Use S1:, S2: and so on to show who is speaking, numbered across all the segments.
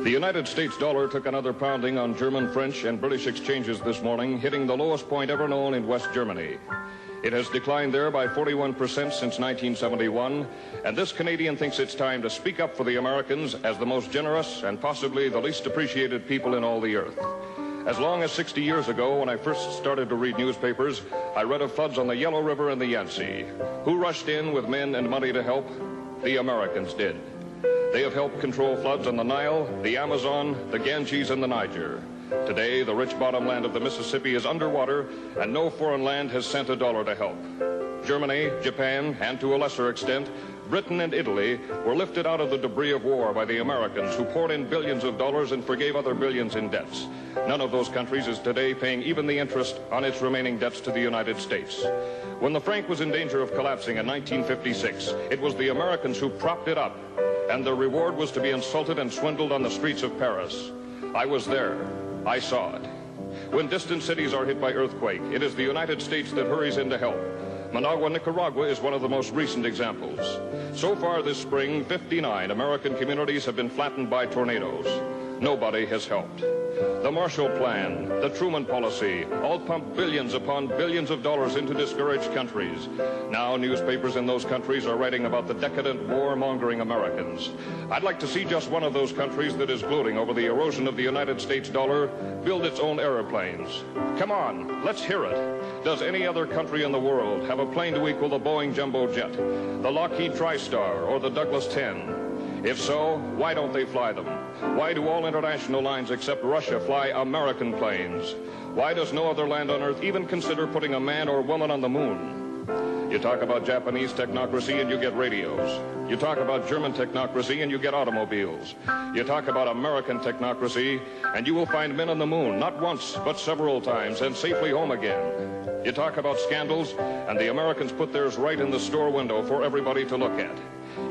S1: The United States dollar took another pounding on German, French, and British exchanges this morning, hitting the lowest point ever known in West Germany. It has declined there by 41% since 1971, and this Canadian thinks it's time to speak up for the Americans as the most generous and possibly the least appreciated people in all the earth. As long as 60 years ago, when I first started to read newspapers, I read of floods on the Yellow River and the Yangtze. Who rushed in with men and money to help? The Americans did. They have helped control floods on the Nile, the Amazon, the Ganges, and the Niger. Today, the rich bottomland of the Mississippi is underwater, and no foreign land has sent a dollar to help. Germany, Japan, and to a lesser extent, Britain and Italy were lifted out of the debris of war by the Americans, who poured in billions of dollars and forgave other billions in debts. None of those countries is today paying even the interest on its remaining debts to the United States. When the franc was in danger of collapsing in 1956, it was the Americans who propped it up, and the reward was to be insulted and swindled on the streets of Paris. I was there. I saw it. When distant cities are hit by earthquake, it is the United States that hurries in to help. Managua, Nicaragua is one of the most recent examples. So far this spring, 59 American communities have been flattened by tornadoes. Nobody has helped. The Marshall Plan, the Truman Policy, all pump billions upon billions of dollars into discouraged countries. Now newspapers in those countries are writing about the decadent, war-mongering Americans. I'd like to see just one of those countries that is gloating over the erosion of the United States dollar build its own airplanes. Come on, let's hear it. Does any other country in the world have a plane to equal the Boeing Jumbo Jet, the Lockheed TriStar, or the Douglas 10? If so, why don't they fly them? Why do all international lines except Russia fly American planes? Why does no other land on Earth even consider putting a man or woman on the moon? You talk about Japanese technocracy and you get radios. You talk about German technocracy and you get automobiles. You talk about American technocracy and you will find men on the moon, not once, but several times, and safely home again. You talk about scandals and the Americans put theirs right in the store window for everybody to look at.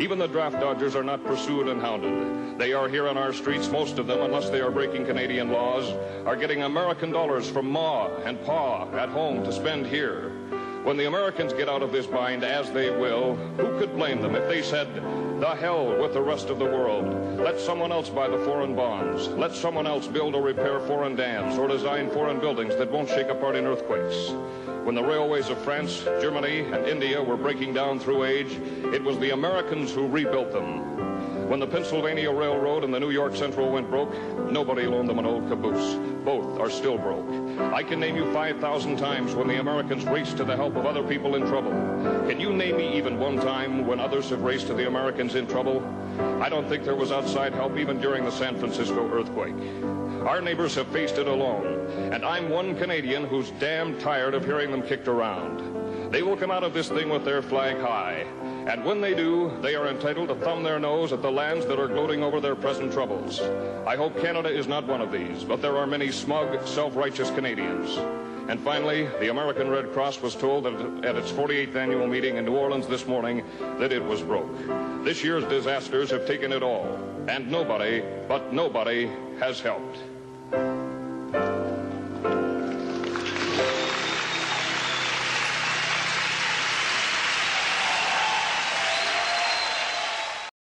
S1: Even the draft dodgers are not pursued and hounded. They are here on our streets, most of them, unless they are breaking Canadian laws, are getting American dollars from Ma and Pa at home to spend here. When the Americans get out of this bind, as they will, who could blame them if they said, the hell with the rest of the world. Let someone else buy the foreign bonds. Let someone else build or repair foreign dams or design foreign buildings that won't shake apart in earthquakes. When the railways of France, Germany, and India were breaking down through age, it was the Americans who rebuilt them. When the Pennsylvania Railroad and the New York Central went broke, nobody loaned them an old caboose. Both are still broke. I can name you 5,000 times when the Americans raced to the help of other people in trouble. Can you name me even one time when others have raced to the Americans in trouble? I don't think there was outside help even during the San Francisco earthquake. Our neighbors have faced it alone, and I'm one Canadian who's damn tired of hearing them kicked around. They will come out of this thing with their flag high, and when they do, they are entitled to thumb their nose at the lands that are gloating over their present troubles. I hope Canada is not one of these, but there are many smug, self-righteous Canadians. And finally, the American Red Cross was told that at its 48th annual meeting in New Orleans this morning that it was broke. This year's disasters have taken it all, and nobody, but nobody, has helped.